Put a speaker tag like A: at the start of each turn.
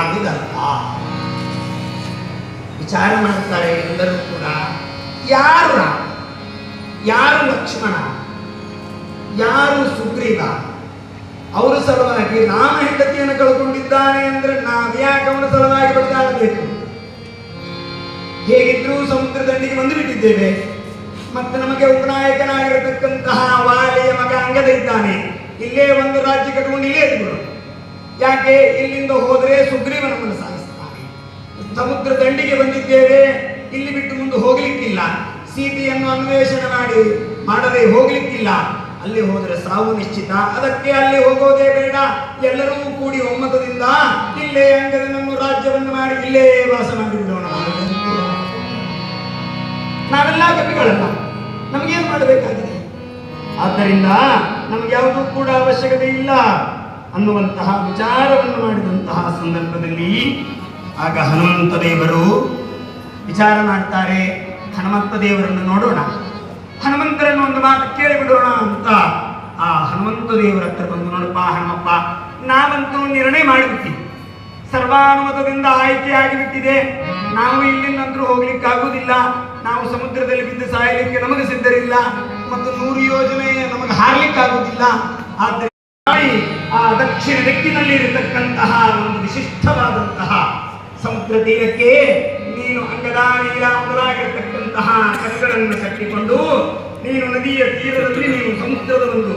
A: ಆಗುವುದಲ್ಲ. ವಿಚಾರ ಮಾಡ್ತಾರೆ ಎಲ್ಲರೂ ಕೂಡ. ಯಾರು ರಾಮ, ಯಾರು ಲಕ್ಷ್ಮಣ, ಯಾರು ಸುಗ್ರೀವ? ಅವರ ಸಲುವಾಗಿ ರಾಮ ಹೆಂಡತಿಯನ್ನು ಕಳ್ಕೊಂಡಿದ್ದಾನೆ ಅಂದ್ರೆ ನಾವ್ಯಾಕೆ ಅವನ ಸಲುವಾಗಿ ಬಡದಾಡಬೇಕು? ಹೇಗಿದ್ರೂ ಸಮುದ್ರ ದಂಡಿಗೆ ಬಂದು ಬಿಟ್ಟಿದ್ದೇವೆ. ಮತ್ತೆ ನಮಗೆ ಉಪನಾಯಕನಾಗಿರತಕ್ಕಂತಹ ವಾಲಿಯ ಮಗ ಅಂಗದ ಇದ್ದಾನೆ. ಇಲ್ಲೇ ಒಂದು ರಾಜ್ಯ ಕಟ್ಕೊಂಡು ಇಲ್ಲೇ ಇದ್ಬಿಡು. ಯಾಕೆ? ಇಲ್ಲಿಂದ ಹೋದರೆ ಸುಗ್ರೀವ ನಮ್ಮನ್ನು ಸಾಗಿಸ್ತಾನೆ. ಸಮುದ್ರ ದಂಡಿಗೆ ಬಂದಿದ್ದೇವೆ, ಇಲ್ಲಿ ಬಿಟ್ಟು ಮುಂದೆ ಹೋಗ್ಲಿಕ್ಕಿಲ್ಲ. ಸೀತೆಯನ್ನು ಅನ್ವೇಷಣೆ ಮಾಡದೆ ಹೋಗ್ಲಿಕ್ಕಿಲ್ಲ. ಅಲ್ಲಿ ಹೋದರೆ ಸಾವು ನಿಶ್ಚಿತ. ಅದಕ್ಕೆ ಅಲ್ಲಿ ಹೋಗೋದೇ ಬೇಡ. ಎಲ್ಲರೂ ಕೂಡಿ ಒಮ್ಮತದಿಂದ ಇಲ್ಲೇ ಅಂಗದನನ್ನು ರಾಜ್ಯವನ್ನು ಮಾಡಿ ಇಲ್ಲೇ ವಾಸ ಮಾಡಿಬಿಡೋಣ. ನಾವೆಲ್ಲ ಕಪಿಗಳಲ್ಲ, ನಮಗೇನು ಮಾಡಬೇಕಾಗಿದೆ? ಆದ್ದರಿಂದ ನಮ್ಗೆ ಯಾವುದೂ ಕೂಡ ಅವಶ್ಯಕತೆ ಇಲ್ಲ ಅನ್ನುವಂತಹ ವಿಚಾರವನ್ನು ಮಾಡಿದಂತಹ ಸಂದರ್ಭದಲ್ಲಿ ಆಗ ಹನುಮಂತ ದೇವರು ವಿಚಾರ ಮಾಡ್ತಾರೆ. ಹನುಮಂತ ದೇವರನ್ನು ನೋಡೋಣ, ಹನುಮಂತರನ್ನು ಒಂದು ಮಾತು ಕೇಳಿಬಿಡೋಣ ಅಂತ ಆ ಹನುಮಂತ ದೇವರ ಹತ್ರ ಬಂದು, ನೋಡಪ್ಪ ಹನುಮಪ್ಪ, ನಾವಂತೂ ನಿರ್ಣಯ ಮಾಡಿಬಿಡ್ತೀವಿ, ಸರ್ವಾನುಮತದಿಂದ ಆಯ್ಕೆ ಆಗಿಬಿಟ್ಟಿದೆ. ನಾವು ಇಲ್ಲಿಂದಂತರೂ ಹೋಗ್ಲಿಕ್ಕಾಗುವುದಿಲ್ಲ. ನಾವು ಸಮುದ್ರದಲ್ಲಿ ಬಿದ್ದು ಸಾಯಲಿಕ್ಕೆ ನಮಗೆ ಸಿದ್ಧರಿಲ್ಲ, ಮತ್ತು 100 ಯೋಜನೆ ನಮಗೆ ಹಾರ್ಲಿಕ್ಕಾಗುವುದಿಲ್ಲ. ಆದ್ದರಿಂದ ಆ ದಕ್ಷಿಣ ದಿಕ್ಕಿನಲ್ಲಿ ಇರತಕ್ಕಂತಹ ಒಂದು ವಿಶಿಷ್ಟವಾದಂತಹ ಸಮುದ್ರ ತೀರಕ್ಕೆ ನೀನು ಅಂಗದ ನೀಲ ಮೊದಲಾಗಿರತಕ್ಕಂತಹ ಕರುಗಳನ್ನು ಕಟ್ಟಿಕೊಂಡು ನೀನು ನದಿಯ ತೀರದಲ್ಲಿ ನೀನು ಸಮುದ್ರದ ಒಂದು